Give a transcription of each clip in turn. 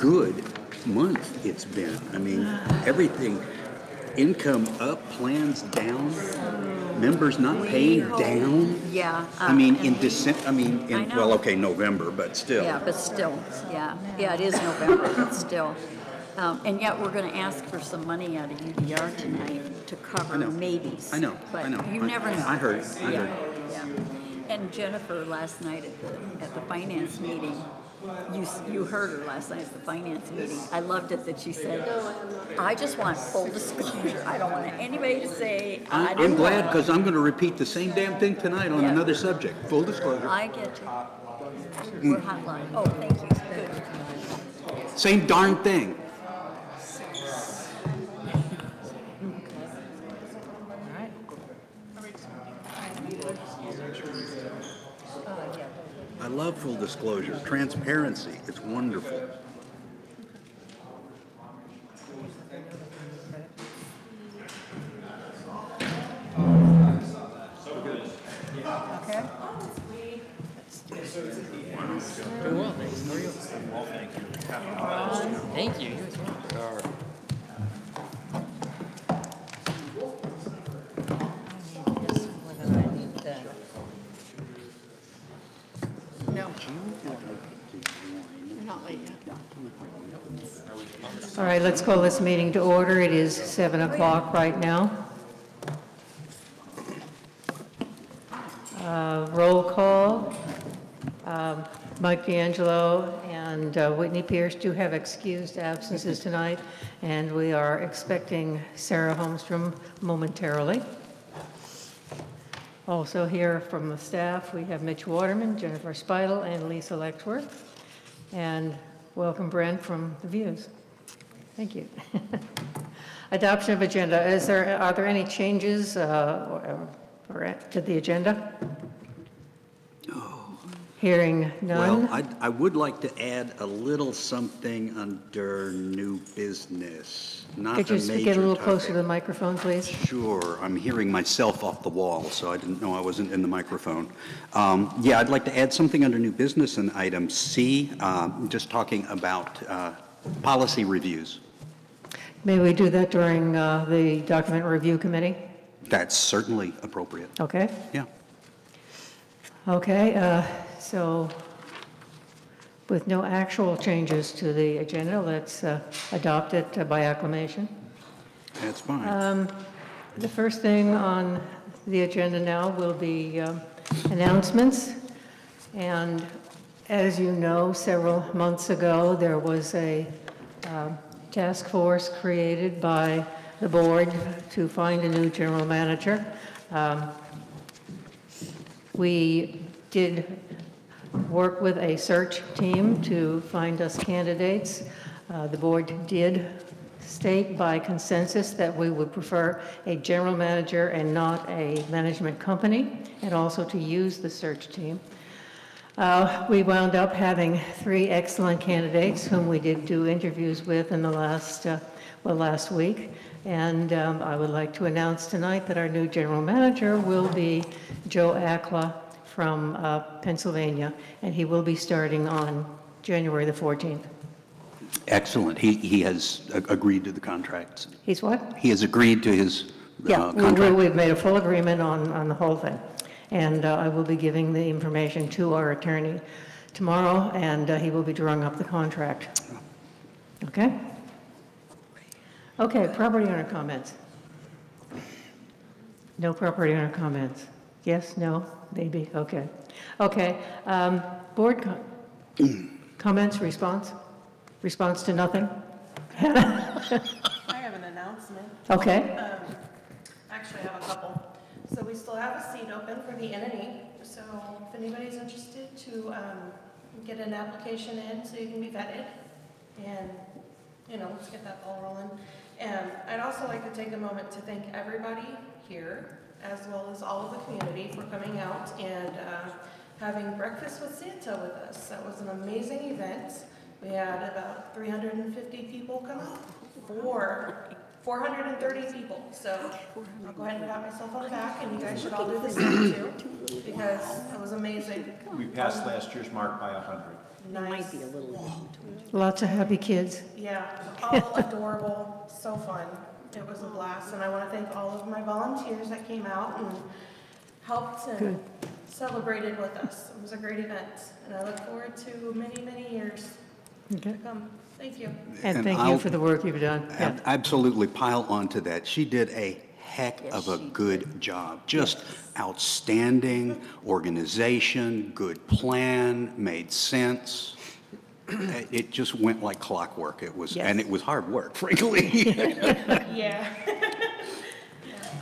good month it's been. I mean, everything, income up, plans down, members not paying down. Yeah. I mean, in December, well, okay, November, but still. Yeah, but still, yeah. Yeah, it is November, but still. And yet we're going to ask for some money out of UDR tonight to cover maybes. I know. But you never know. I heard. Yeah. And Jennifer last night at the finance meeting, you heard her last night at the finance meeting. I loved it that she said, I just want full disclosure. I don't want anybody to say, I'm glad, because I'm going to repeat the same damn thing tonight on another subject. Full disclosure. I get you. We're hotline. Oh, thank you. Good. Same darn thing. I love full disclosure, transparency. It's wonderful. Okay. Doing well, thanks. How are you? Well, thank you. Thank you. No. You're not late yet. All right, let's call this meeting to order. It is 7 o'clock right now. Roll call. Mike D'Angelo and Whitney Pierce do have excused absences tonight, and we are expecting Sarah Holmstrom momentarily. Also here from the staff, we have Mitch Waterman, Jennifer Speidel, and Lisa Lexworth. And welcome, Brent, from The Views. Thank you. Adoption of agenda. Are there any changes to the agenda? Hearing none. Well, I would like to add a little something under new business. Not Could a you major get a little topic. closer to the microphone, please? Sure. I'm hearing myself off the wall, so I didn't know I wasn't in the microphone. Yeah, I'd like to add something under new business in item C, just talking about policy reviews. May we do that during the document review committee? That's certainly appropriate. Okay. Yeah. Okay, so with no actual changes to the agenda, let's adopt it by acclamation. That's fine. The first thing on the agenda now will be announcements. And as you know, several months ago, there was a task force created by the board to find a new general manager. We did work with a search team to find us candidates. The board did state by consensus that we would prefer a general manager and not a management company, and also to use the search team. We wound up having 3 excellent candidates whom we did do interviews with in the last week. And I would like to announce tonight that our new general manager will be Joe Akla from Pennsylvania, and he will be starting on January the 14th. Excellent. He has agreed to the contracts. He's what? He has agreed to his contract. We've made a full agreement on the whole thing. And I will be giving the information to our attorney tomorrow, and he will be drawing up the contract. Okay? Okay, property owner comments. No property owner comments. Yes, no, maybe, okay. Okay, board comments, response? Response to nothing? I have an announcement. Okay. Actually, I have a couple. So we still have a seat open for the N&E. So if anybody's interested to get an application in so you can be vetted, and let's get that ball rolling. And I'd also like to take a moment to thank everybody here, as well as all of the community, for coming out and having breakfast with Santa with us. That was an amazing event. We had about 350 people come out. 430 people, so I'll go ahead and pat myself on the back, and you guys should all do the same too, because it was amazing. We passed last year's mark by 100. Nice. Lots of happy kids. Yeah, all adorable, so fun. It was a blast, and I want to thank all of my volunteers that came out and helped and Good. celebrated with us. It was a great event, and I look forward to many, many years Okay. to come. Thank you. And thank you I'll for the work you've done. Yeah. absolutely pile onto that. She did a heck of a she good job. Just outstanding organization, good plan, made sense. It just went like clockwork. It was, Yes. and it was hard work, frankly. Yeah. Yeah.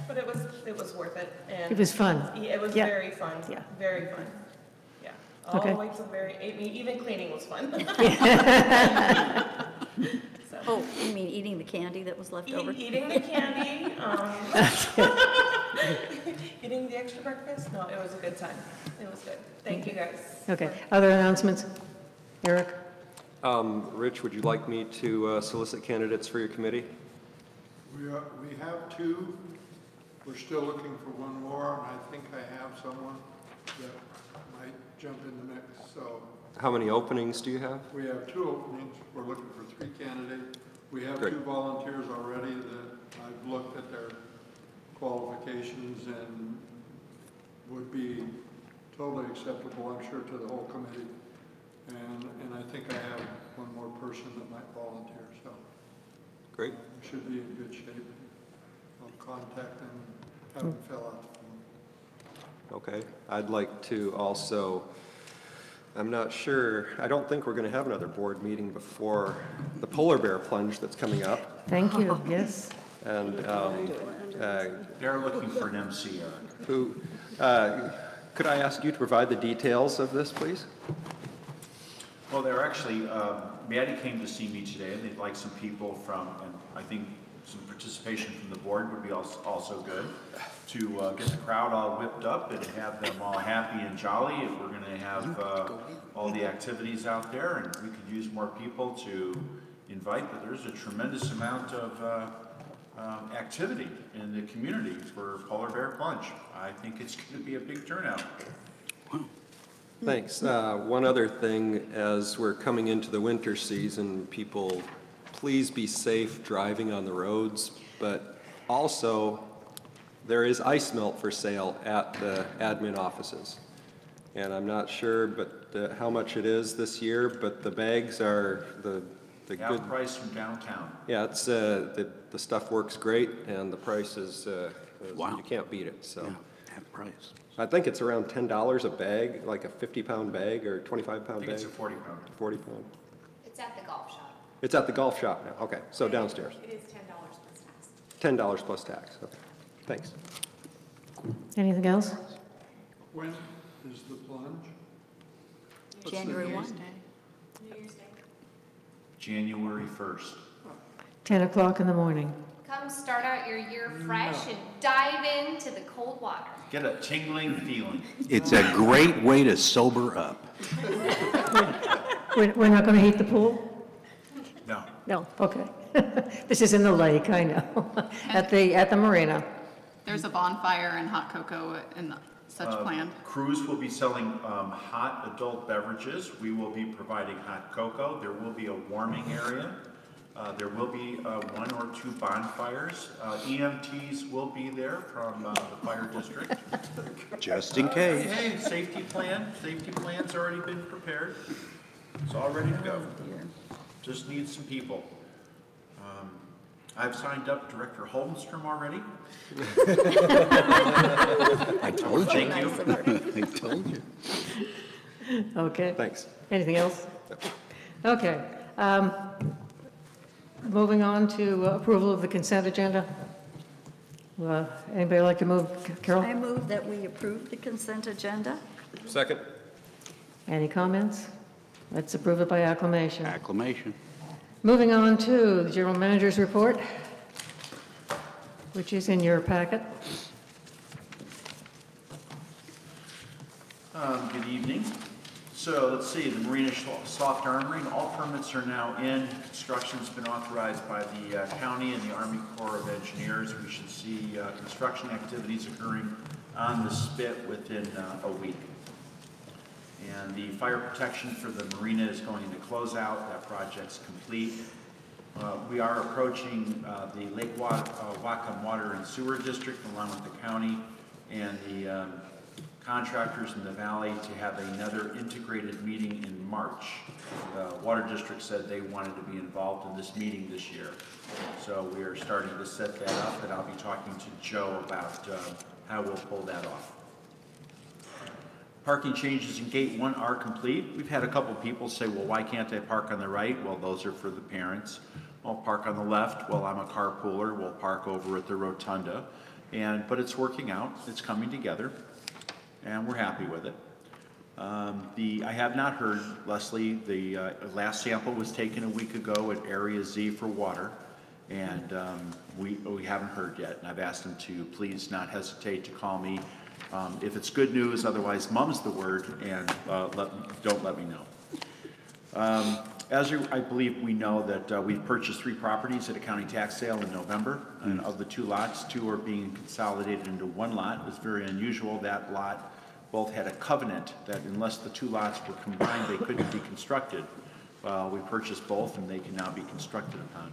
But it was worth it. And It was fun. yeah, it was Yeah. very fun. Yeah. Very fun. Yeah. All Okay. the way to even cleaning was fun. So, Oh, you mean eating the candy that was left over? eating the candy, eating the extra breakfast. No, it was a good time. It was good. Thank you guys. Okay. Other announcements? Eric? Rich, would you like me to solicit candidates for your committee? We have two. We're still looking for one more, and I think I have someone that might jump in the mix. So How many openings do you have? we have two openings. We're looking for three candidates. We have Great. two volunteers already that I've looked at their qualifications and would be totally acceptable, I'm sure, to the whole committee. And I think I have one more person that might volunteer, so Great. we should be in good shape. I'll contact them, have them fill out the form. Okay. I'd like to also, I'm not sure, I don't think we're going to have another board meeting before the polar bear plunge that's coming up. Thank you. Yes. And They're looking for an MC, Eric. who, could I ask you to provide the details of this, please? Well, they're actually, Maddie came to see me today, and they'd like some people from, and I think some participation from the board would be also good, to get the crowd all whipped up and have them all happy and jolly. If we're going to have all the activities out there, and we could use more people to invite, but there's a tremendous amount of activity in the community for Polar Bear Plunge. I think it's going to be a big turnout. Thanks. One other thing, as we're coming into the winter season, people, please be safe driving on the roads, but also there is ice melt for sale at the admin offices. And I'm not sure but how much it is this year, but the bags are the Half good. price from downtown. Yeah, it's the stuff works great, and the price is Wow. you can't beat it. So Yeah, half price. I think it's around $10 a bag, like a 50-pound bag or 25-pound I think bag. it's a 40-pounder. 40-pound. It's at the golf shop. It's at the golf shop now. Okay, so downstairs. It is $10 plus tax. $10 plus tax. Okay, thanks. Anything else? When is the plunge? January 1. New Year's Day. January 1st. 10 o'clock in the morning. Come start out your year fresh and dive into the cold water. Get a tingling feeling. It's a great way to sober up. We're not going to heat the pool? No. No. Okay. This is in the lake, I know, at the marina. There's a bonfire and hot cocoa and such planned. Cruise will be selling hot adult beverages. We will be providing hot cocoa. There will be a warming area. There will be one or two bonfires. EMTs will be there from the fire district. Just in case. Hey, safety plan's already been prepared. It's all ready to go. Just need some people. I've signed up Director Holmstrom already. I told you. Thank you. I told you. Okay. Thanks. Anything else? Okay. Moving on to approval of the consent agenda. Anybody like to move? Carol? I move that we approve the consent agenda. Second. Any comments? Let's approve it by acclamation. Acclamation. Moving on to the general manager's report, which is in your packet. Good evening. So let's see, the Marina Soft Armoring, all permits are now in. Construction's been authorized by the county and the Army Corps of Engineers. We should see construction activities occurring on the spit within a week. And the fire protection for the marina is going into closeout. That project's complete. We are approaching the Lake Whatcom Water and Sewer District along with the county and the contractors in the valley to have another integrated meeting in March. The Water District said they wanted to be involved in this meeting this year. So we are starting to set that up, and I'll be talking to Joe about how we'll pull that off. Parking changes in Gate 1 are complete. We've had a couple people say, well, why can't I park on the right? Well, those are for the parents. I'll park on the left. Well, I'm a carpooler. We'll park over at the rotunda. But it's working out. It's coming together, and we're happy with it. I have not heard, Leslie, the last sample was taken a week ago at Area Z for water, and we haven't heard yet. And I've asked them to please not hesitate to call me if it's good news. Otherwise, mum's the word, and don't let me know. I believe we know that we've purchased 3 properties at a county tax sale in November, and of the 2 lots, 2 are being consolidated into 1 lot. It was very unusual. That lot both had a covenant that unless the 2 lots were combined, they couldn't be constructed. We purchased both, and they can now be constructed upon.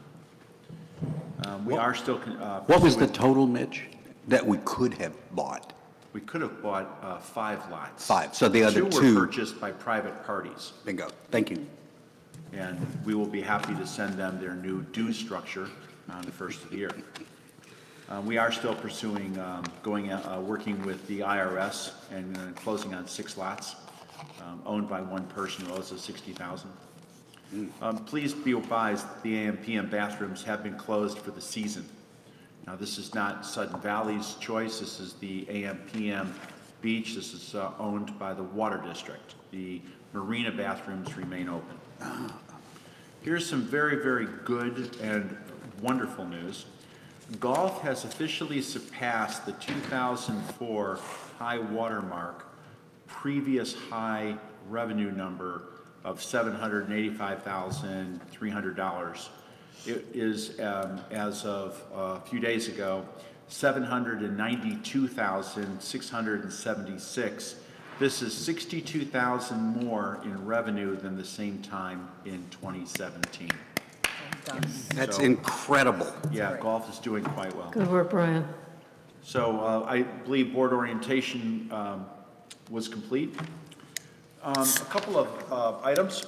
We are still. What was the total, Mitch, that we could have bought? We could have bought 5 lots. 5. So the other 2 were purchased by private parties. Bingo. Thank you. And we will be happy to send them their new due structure on the first of the year. We are still pursuing working with the IRS and closing on 6 lots owned by one person who owes us $60,000. Please be advised the AM/PM bathrooms have been closed for the season. Now, this is not Sudden Valley's choice. This is the AM/PM beach. This is owned by the Water District. The marina bathrooms remain open. Here's some very, very good and wonderful news. Golf has officially surpassed the 2004 high water mark, previous high revenue number of $785,300. It is, as of a few days ago, $792,676. This is $62,000 more in revenue than the same time in 2017. That's incredible. Yeah, golf is doing quite well. Good work, Brian. So I believe board orientation was complete. A couple of items.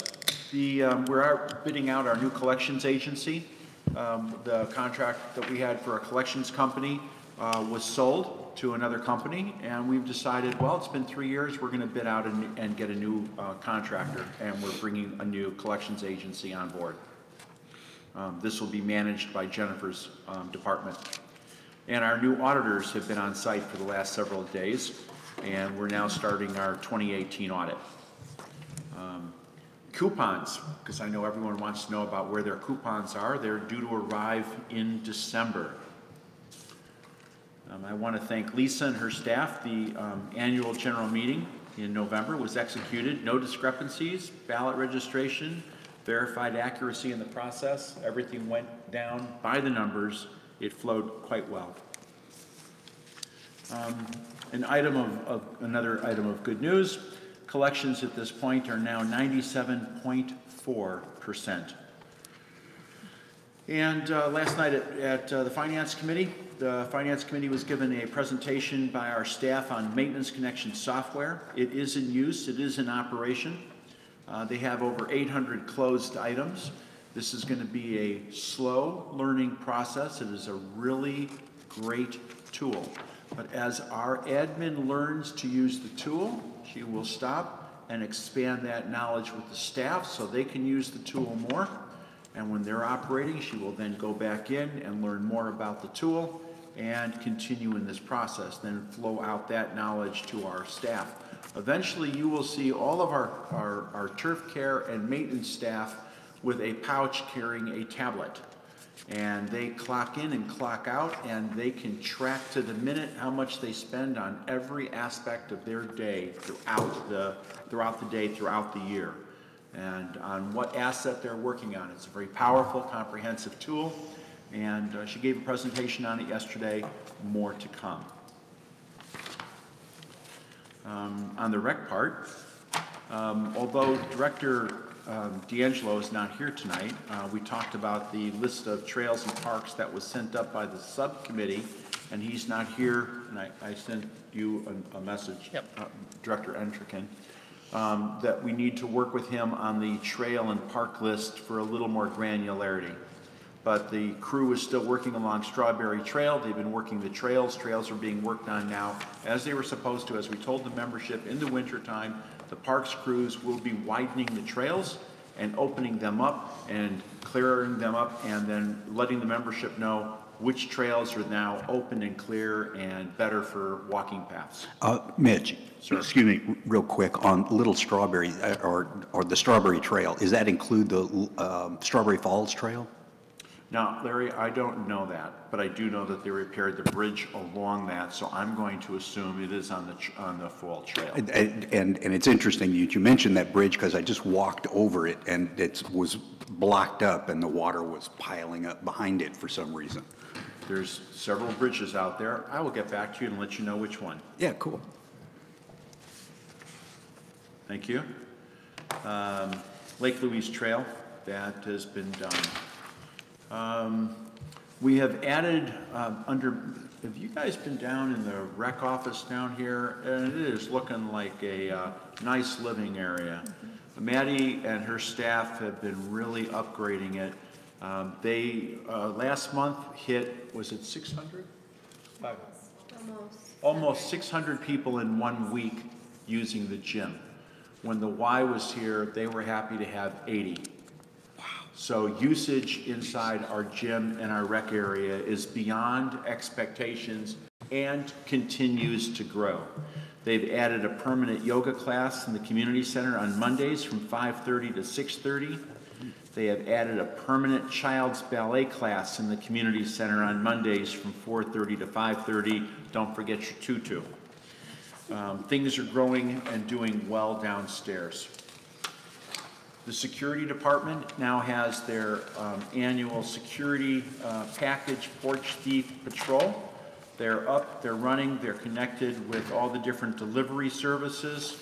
We're bidding out our new collections agency. The contract that we had for a collections company was sold to another company, and we've decided, well, it's been 3 years, we're going to bid out and get a new contractor, and we're bringing a new collections agency on board. This will be managed by Jennifer's department. And our new auditors have been on site for the last several days, and we're now starting our 2018 audit. Coupons, because I know everyone wants to know about where their coupons are. They're due to arrive in December. I want to thank Lisa and her staff. The annual general meeting in November was executed. No discrepancies, ballot registration, verified accuracy in the process. Everything went down by the numbers. It flowed quite well. Another item of good news. Collections at this point are now 97.4%. And last night at the Finance Committee was given a presentation by our staff on maintenance connection software. It is in use, it is in operation. They have over 800 closed items. This is going to be a slow learning process. It is a really great tool. But as our admin learns to use the tool, she will stop and expand that knowledge with the staff so they can use the tool more. And when they're operating, she will then go back in and learn more about the tool and continue in this process, then flow out that knowledge to our staff. Eventually, you will see all of our turf care and maintenance staff with a pouch carrying a tablet. And they clock in and clock out, and they can track to the minute how much they spend on every aspect of their day throughout the day, throughout the year, and on what asset they're working on. It's a very powerful, comprehensive tool, and she gave a presentation on it yesterday. More to come. On the rec part, although Director D'Angelo is not here tonight, we talked about the list of trails and parks that was sent up by the subcommittee, and he's not here, and I sent you a message, Director Entrican, that we need to work with him on the trail and park list for a little more granularity. But the crew is still working along Strawberry Trail. They've been working the trails. Trails are being worked on now as they were supposed to. As we told the membership, in the wintertime, the parks crews will be widening the trails and opening them up and clearing them up, and then letting the membership know which trails are now open and clear and better for walking paths. Mitch, Sir. excuse me, real quick, on Little Strawberry, or the Strawberry Trail, does that include the Strawberry Falls Trail? Now, Larry, I don't know that, but I do know that they repaired the bridge along that, so I'm going to assume it is on the fall trail. And it's interesting that you mentioned that bridge, because I just walked over it and it was blocked up and the water was piling up behind it for some reason. There's several bridges out there. I will get back to you and let you know which one. Yeah, cool. Thank you. Lake Louise Trail, that has been done. We have added have you guys been down in the rec office down here? And it is looking like a nice living area. Maddie and her staff have been really upgrading it. They last month hit, was it 600? Almost 600 people in 1 week using the gym. When the Y was here, they were happy to have 80. So usage inside our gym and our rec area is beyond expectations and continues to grow. They've added a permanent yoga class in the community center on Mondays from 5:30 to 6:30. They have added a permanent child's ballet class in the community center on Mondays from 4:30 to 5:30. Don't forget your tutu. Things are growing and doing well downstairs. The security department now has their annual security package porch thief patrol. They're up, they're running, they're connected with all the different delivery services,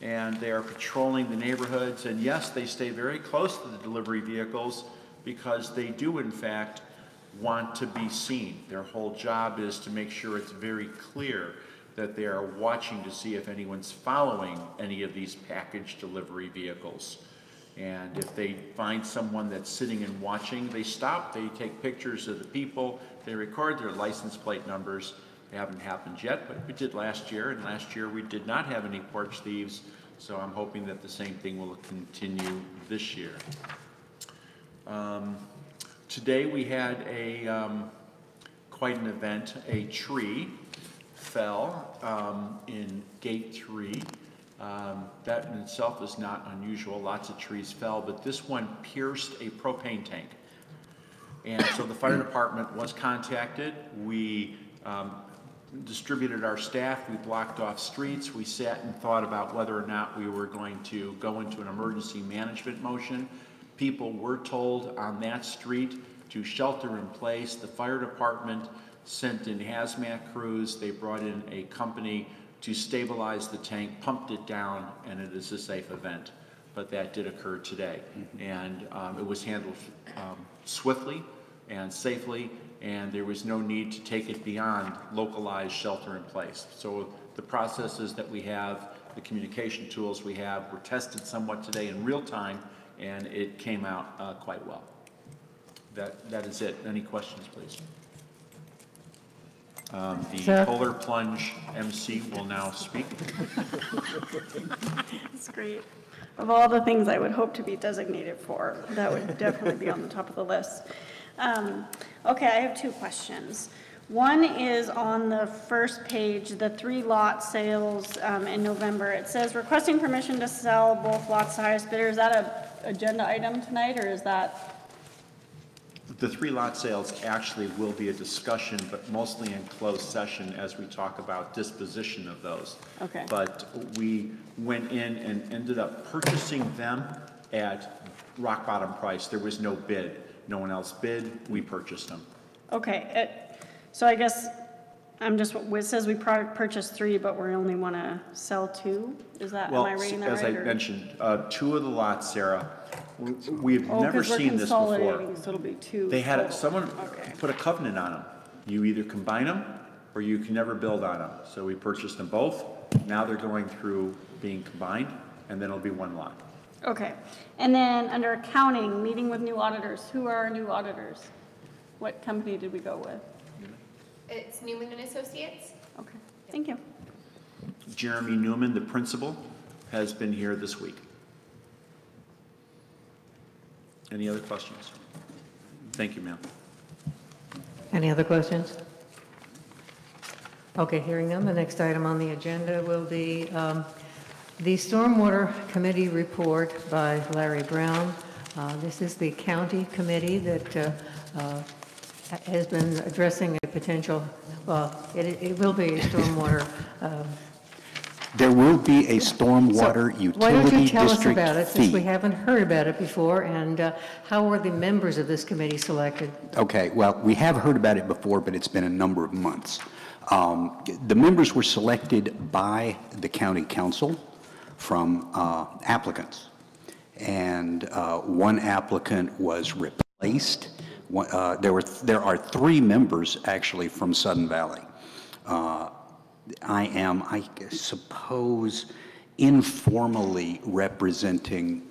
and they are patrolling the neighborhoods. And yes, they stay very close to the delivery vehicles because they do in fact want to be seen. Their whole job is to make sure it's very clear that they are watching to see if anyone's following any of these package delivery vehicles. And if they find someone that's sitting and watching, they stop, they take pictures of the people, they record their license plate numbers. They haven't happened yet, but we did last year, and last year we did not have any porch thieves, so I'm hoping that the same thing will continue this year. Today we had quite an event. A tree fell in Gate 3. That in itself is not unusual. Lots of trees fell, but this one pierced a propane tank. And so the fire department was contacted. We distributed our staff. We blocked off streets. We sat and thought about whether or not we were going to go into an emergency management motion. People were told on that street to shelter in place. The fire department sent in hazmat crews. They brought in a company to stabilize the tank, pumped it down, and it is a safe event. But that did occur today. And it was handled swiftly and safely, and there was no need to take it beyond localized shelter in place. So the processes that we have, the communication tools we have, were tested somewhat today in real time, and it came out quite well. That is it. Any questions, please? The Polar Plunge MC will now speak. That's great. Of all the things I would hope to be designated for, that would definitely be on the top of the list. Okay, I have two questions. One is on the first page, the 3 lot sales in November. It says requesting permission to sell both lots to highest bidder. Is that an agenda item tonight, or is that? The 3 lot sales actually will be a discussion, but mostly in closed session as we talk about disposition of those. Okay. But we went in and ended up purchasing them at rock bottom price. There was no bid. No one else bid. We purchased them. Okay, so I guess it says we purchased 3, but we only want to sell 2? Is that, am I reading that right? As I mentioned, 2 of the lots, Sarah, we've never seen this Oh, because we're before. consolidating, so it'll be 2. They had, total. someone Okay. put a covenant on them. You either combine them or you can never build on them. So we purchased them both. Now they're going through being combined, and then it'll be 1 lot. Okay, and then under accounting, meeting with new auditors, who are our new auditors? What company did we go with? It's Newman and Associates. Okay, thank you. Jeremy Newman, the principal, has been here this week. Any other questions? Thank you, ma'am. Any other questions? Okay, hearing none, the next item on the agenda will be the Stormwater Committee report by Larry Brown. This is the county committee that has been addressing a potential, it will be a stormwater. There will be a stormwater So why don't utility you tell us district about it, since we fee. haven't heard about it before, and how were the members of this committee selected? Okay, well, we have heard about it before, but it's been a number of months. The members were selected by the county council from applicants, and one applicant was replaced. There are 3 members actually from Sudden Valley. I am, I suppose, informally representing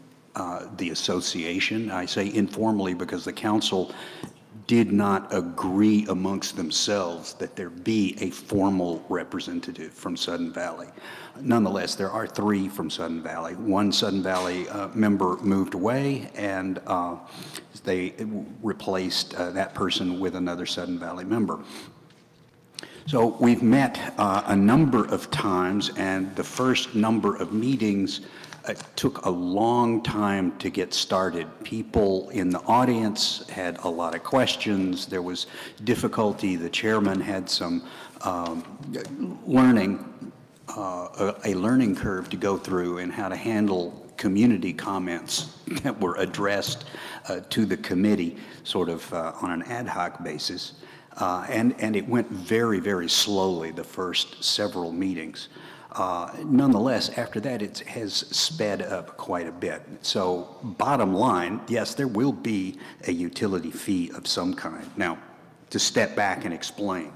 the association. I say informally because the council did not agree amongst themselves that there be a formal representative from Sudden Valley. Nonetheless, there are 3 from Sudden Valley. One Sudden Valley member moved away, and they replaced that person with another Sudden Valley member. So we've met a number of times, and the first number of meetings took a long time to get started. People in the audience had a lot of questions. There was difficulty. The chairman had some learning curve to go through in how to handle community comments that were addressed to the committee sort of on an ad hoc basis. And it went very, very slowly the first several meetings. Nonetheless, after that, it has sped up quite a bit. So bottom line, yes, there will be a utility fee of some kind. Now, to step back and explain,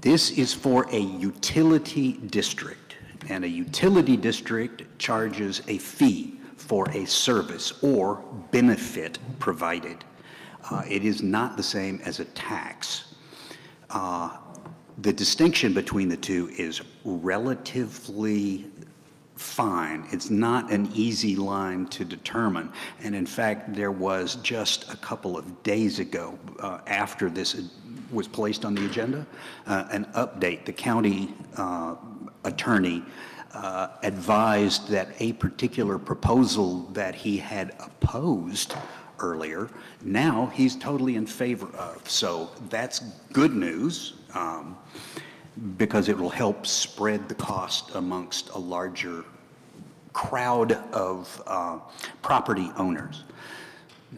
this is for a utility district, and a utility district charges a fee for a service or benefit provided. It is not the same as a tax. The distinction between the two is relatively fine. It's not an easy line to determine. And in fact, there was just a couple of days ago, after this was placed on the agenda, an update. The county attorney advised that a particular proposal that he had opposed earlier, now he's totally in favor of. So that's good news, because it will help spread the cost amongst a larger crowd of property owners.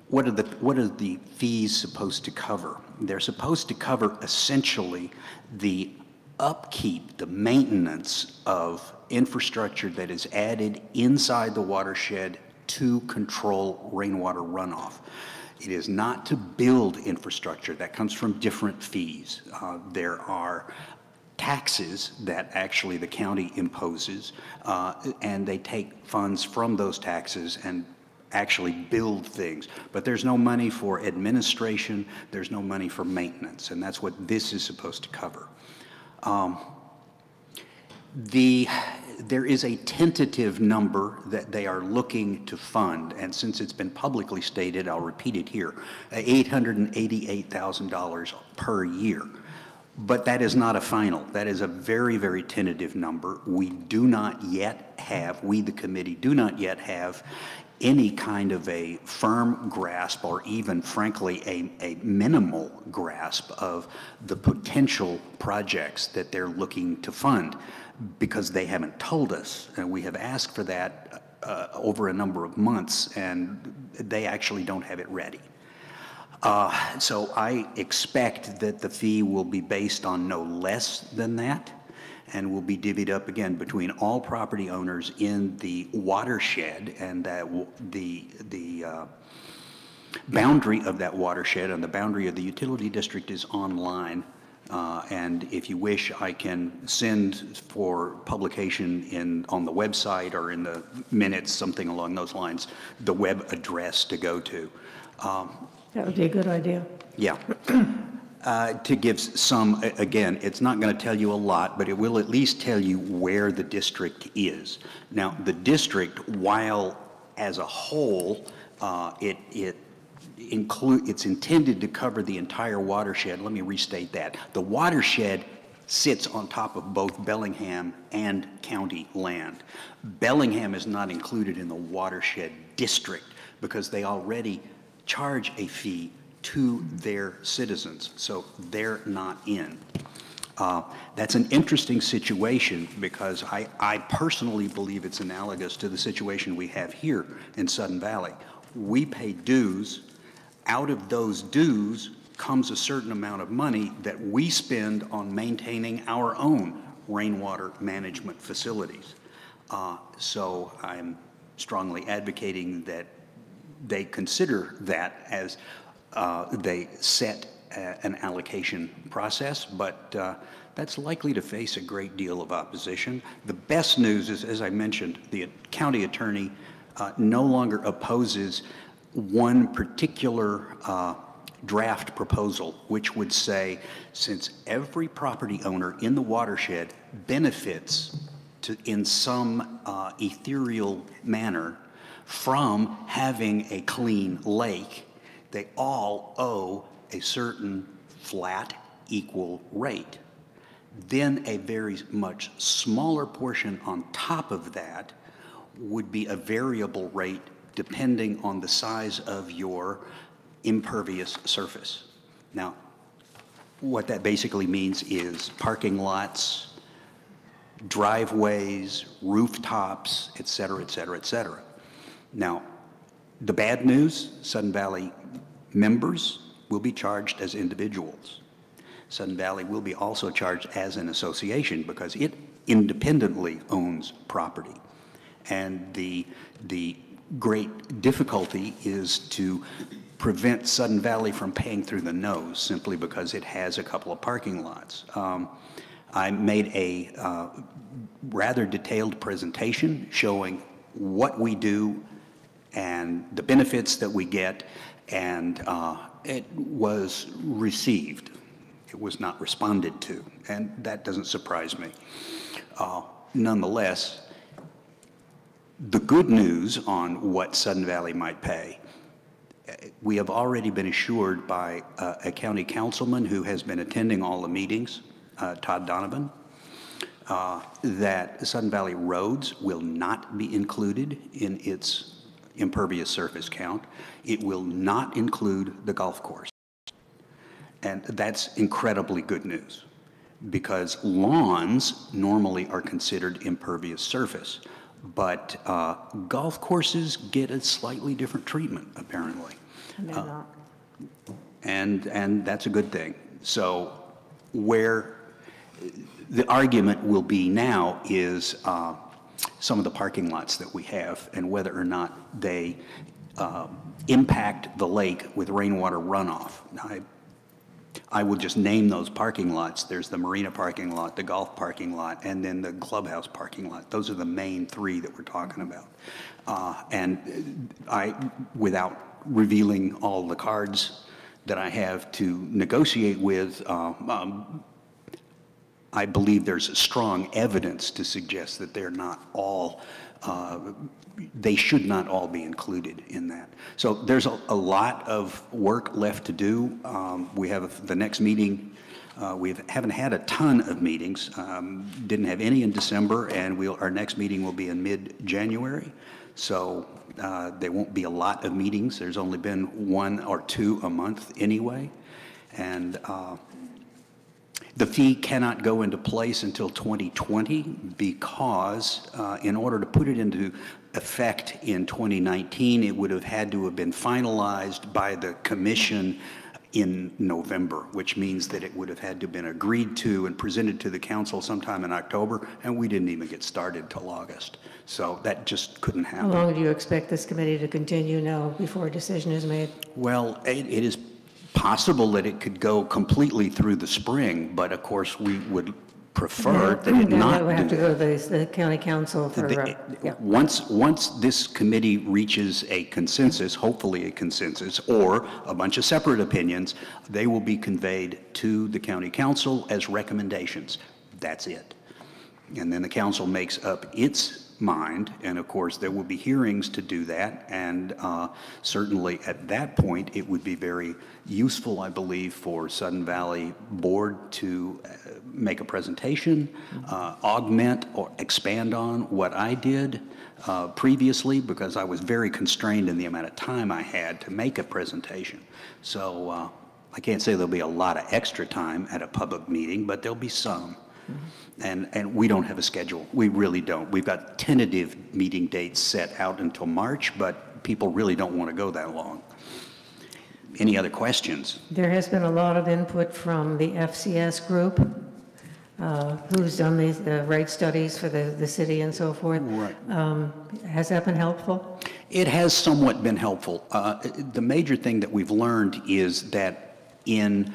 What are the fees supposed to cover? They're supposed to cover essentially the upkeep, the maintenance of infrastructure that is added inside the watershed to control rainwater runoff. It is not to build infrastructure. That comes from different fees. There are taxes that actually the county imposes, and they take funds from those taxes and actually build things. But there's no money for administration, there's no money for maintenance, and that's what this is supposed to cover. There is a tentative number that they are looking to fund, and since it's been publicly stated, I'll repeat it here, $888,000 per year. But that is not a final. That is a very, very tentative number. We do not yet have, we the committee do not yet have any kind of a firm grasp or even, frankly, a minimal grasp of the potential projects that they're looking to fund because they haven't told us. And we have asked for that over a number of months, and they actually don't have it ready. So I expect that the fee will be based on no less than that, and will be divvied up again between all property owners in the watershed, and that the boundary of that watershed and the boundary of the utility district is online. And if you wish, I can send for publication on the website or in the minutes, something along those lines, the web address to go to. That would be a good idea. Yeah. To give some, again, it's not going to tell you a lot, but it will at least tell you where the district is. Now, the district, while as a whole, it's intended to cover the entire watershed. Let me restate that. The watershed sits on top of both Bellingham and county land. Bellingham is not included in the watershed district because they already charge a fee to their citizens, so they're not in. That's an interesting situation because I personally believe it's analogous to the situation we have here in Sudden Valley. We pay dues. Out of those dues comes a certain amount of money that we spend on maintaining our own rainwater management facilities. So I'm strongly advocating that they consider that as they set an allocation process, but that's likely to face a great deal of opposition. The best news is, as I mentioned, the county attorney no longer opposes one particular draft proposal, which would say, since every property owner in the watershed benefits in some ethereal manner from having a clean lake, they all owe a certain flat, equal rate. Then a very much smaller portion on top of that would be a variable rate depending on the size of your impervious surface. Now, what that basically means is parking lots, driveways, rooftops, et cetera, et cetera, et cetera. Now, the bad news, Sudden Valley members will be charged as individuals. Sudden Valley will be also charged as an association because it independently owns property. And the great difficulty is to prevent Sudden Valley from paying through the nose simply because it has a couple of parking lots. I made a rather detailed presentation showing what we do and the benefits that we get, and it was received. It was not responded to, and that doesn't surprise me. Nonetheless, the good news on what Sudden Valley might pay, we have already been assured by a county councilman who has been attending all the meetings, Todd Donovan, that Sudden Valley roads will not be included in its impervious surface count. It will not include the golf course. And that's incredibly good news because lawns normally are considered impervious surface, but golf courses get a slightly different treatment, apparently. And they're not. And that's a good thing. So where the argument will be now is some of the parking lots that we have and whether or not they impact the lake with rainwater runoff. I will just name those parking lots. There's the marina parking lot, the golf parking lot, and then the clubhouse parking lot. Those are the main three that we're talking about. And without revealing all the cards that I have to negotiate with, I believe there's strong evidence to suggest that they're not all, they should not all be included in that. So there's a lot of work left to do. We have the next meeting. We haven't had a ton of meetings. Didn't have any in December, and our next meeting will be in mid-January. So there won't be a lot of meetings. There's only been 1 or 2 a month anyway. And the fee cannot go into place until 2020 because in order to put it into effect in 2019, it would have had to have been finalized by the commission in November, which means that it would have had to have been agreed to and presented to the council sometime in October, and we didn't even get started till August. So that just couldn't How happen. long do you expect this committee to continue now before a decision is made? Well, it is possible that it could go completely through the spring, but of course, we would prefer that it Then not that would have do to go to the county council for, yeah. Once this committee reaches a consensus, hopefully a consensus, or a bunch of separate opinions, they will be conveyed to the county council as recommendations. That's it. And then the council makes up its mind, and of course there will be hearings to do that, and certainly at that point it would be very useful, I believe, for Sudden Valley Board to make a presentation, augment or expand on what I did previously, because I was very constrained in the amount of time I had to make a presentation. So I can't say there'll be a lot of extra time at a public meeting, but there'll be some. And we don't have a schedule. We really don't. We've got tentative meeting dates set out until March, but people really don't want to go that long. Any other questions? There has been a lot of input from the FCS group, who's done these rate studies for the city and so forth. Right. Has that been helpful? It has somewhat been helpful. The major thing that we've learned is that in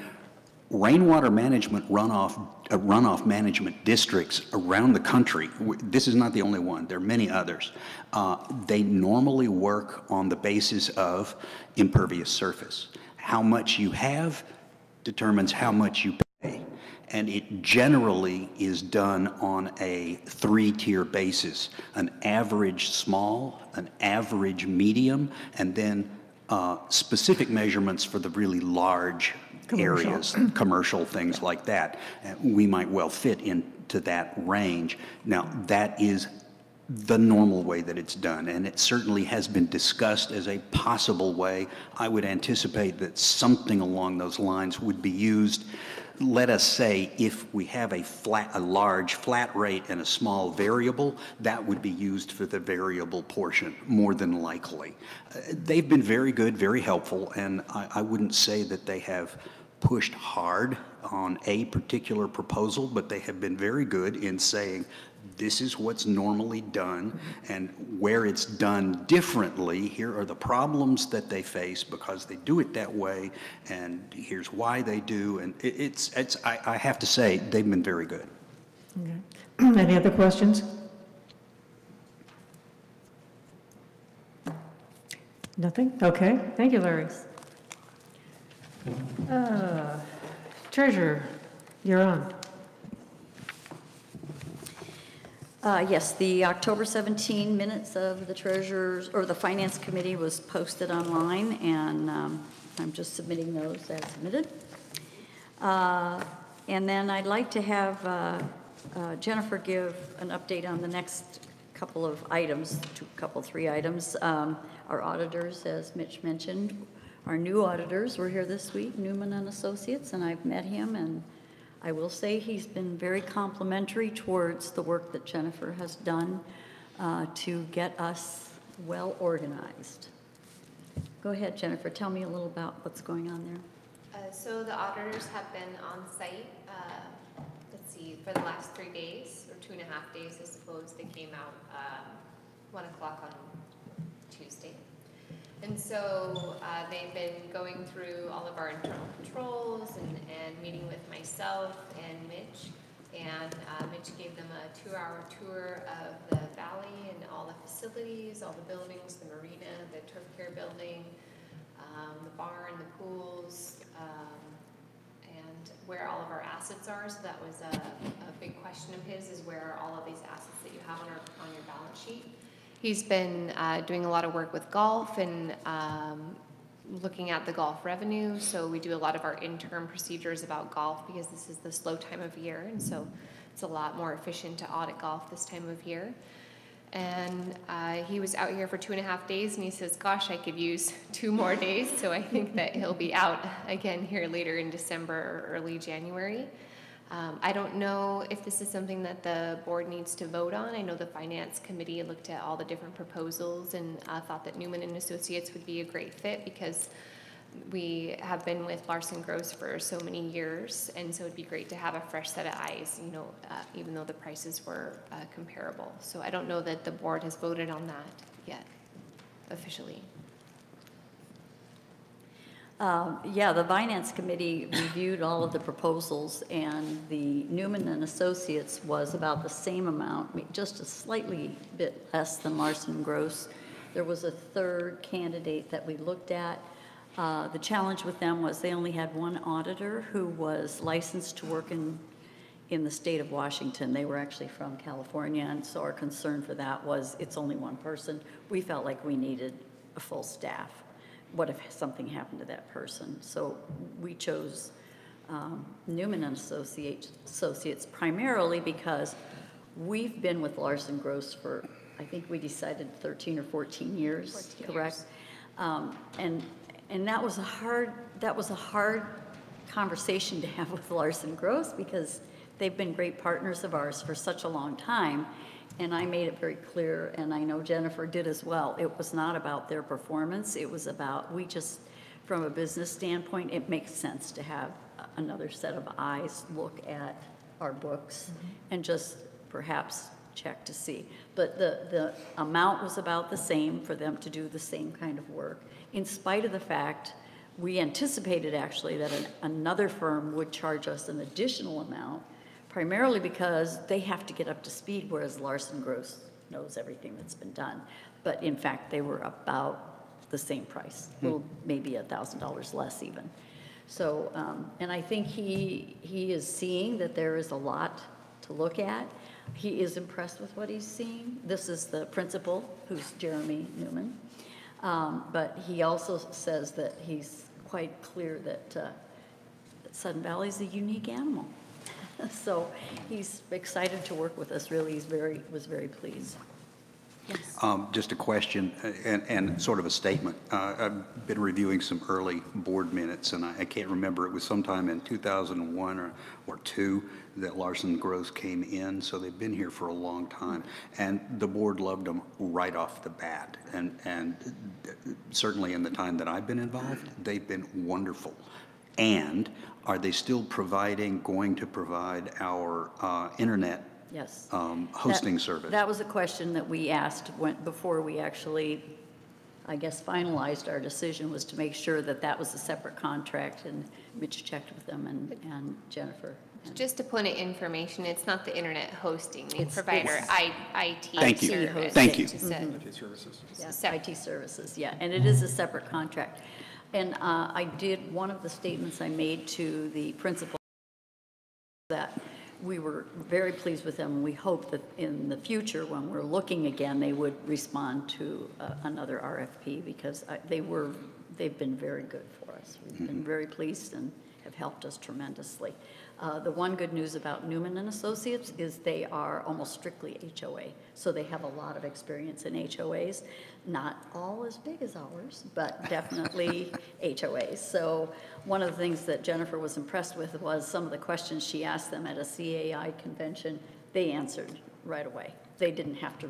rainwater management runoff management districts around the country, this is not the only one, there are many others, they normally work on the basis of impervious surface. How much you have determines how much you pay, and it generally is done on a 3-tier basis: an average small, an average medium, and then specific measurements for the really large areas, commercial things like that. We might well fit into that range. Now, that is the normal way that it's done, and it certainly has been discussed as a possible way. I would anticipate that something along those lines would be used. Let us say if we have a large flat rate and a small variable, that would be used for the variable portion, more than likely. They've been very good, very helpful, and I wouldn't say that they have pushed hard on a particular proposal, but they have been very good in saying, this is what's normally done, and where it's done differently, here are the problems that they face because they do it that way, and here's why they do. And I have to say, they've been very good. Okay. Any other questions? Nothing? Okay. Thank you, Larry. Treasurer, you're on. Yes, the October 17 minutes of the Treasurer's, or the Finance Committee was posted online, and I'm just submitting those as submitted. And then I'd like to have Jennifer give an update on the next couple of items, three items. Our auditors, as Mitch mentioned, our new auditors were here this week, Newman and Associates, and I've met him, and I will say he's been very complimentary towards the work that Jennifer has done to get us well organized. Go ahead, Jennifer, tell me a little about what's going on there. So the auditors have been on site, let's see, for the last 3 days, or 2.5 days, I suppose. They came out 1 o'clock on Tuesday. And so they've been going through all of our internal controls and meeting with myself and Mitch. And Mitch gave them a 2-hour tour of the valley and all the facilities, all the buildings, the marina, the turf care building, the barn, the pools, and where all of our assets are. So that was a big question of his, is where are all of these assets that you have on your balance sheet. He's been doing a lot of work with golf and looking at the golf revenue. So we do a lot of our interim procedures about golf because this is the slow time of year. And so it's a lot more efficient to audit golf this time of year. And he was out here for 2.5 days, and he says, gosh, I could use 2 more days. So I think that he'll be out again here later in December or early January. I don't know if this is something that the board needs to vote on. I know the finance committee looked at all the different proposals and thought that Newman and Associates would be a great fit because we have been with Larson Gross for so many years, and so it'd be great to have a fresh set of eyes, you know, even though the prices were comparable. So I don't know that the board has voted on that yet, officially. Yeah, the Finance Committee reviewed all of the proposals, and the Newman and Associates was about the same amount, just a slightly bit less than Larson Gross. There was a third candidate that we looked at. The challenge with them was they only had one auditor who was licensed to work in the state of Washington. They were actually from California, and so our concern for that was it's only one person. We felt like we needed a full staff. What if something happened to that person? So we chose Newman and Associates primarily because we've been with Larson Gross for, I think we decided 13 or 14 years, 14 correct? And that was a hard conversation to have with Larson Gross because they've been great partners of ours for such a long time. And I made it very clear, and I know Jennifer did as well, it was not about their performance. It was about, from a business standpoint, it makes sense to have another set of eyes look at our books and just perhaps check to see. But the amount was about the same for them to do the same kind of work, in spite of the fact we anticipated actually that another firm would charge us an additional amount, primarily because they have to get up to speed, whereas Larson Gross knows everything that's been done. But in fact, they were about the same price, well, maybe $1,000 less even. So, and I think he is seeing that there is a lot to look at. He is impressed with what he's seeing. This is the principal, who's Jeremy Newman. But he also says that he's quite clear that Sudden Valley is a unique animal. So he's excited to work with us, really. Was very pleased. Yes. Just a question and sort of a statement. I've been reviewing some early board minutes, and I can't remember, it was sometime in 2001 or 2 that Larson Gross came in, so they've been here for a long time. And the board loved them right off the bat. And certainly in the time that I've been involved, they've been wonderful. And are they still going to provide our internet Yes. hosting service? That was a question that we asked before we actually, I guess, finalized our decision, was to make sure that that was a separate contract, and Mitch checked with them and Jennifer. Just a point of information, it's not the internet hosting. They It's- provide our it's- IT Thank you. service. Thank you. which is a- IT services. Yes, Separate. IT services, yeah, and it is a separate contract. And one of the statements I made to the principal that we were very pleased with them, and we hope that in the future, when we're looking again, they would respond to another RFP, because they've been very good for us. We've been very pleased and have helped us tremendously. The one good news about Newman and Associates is they are almost strictly HOA, so they have a lot of experience in HOAs, not all as big as ours, but definitely HOAs. So one of the things that Jennifer was impressed with was some of the questions she asked them at a CAI convention, they answered right away. They didn't have to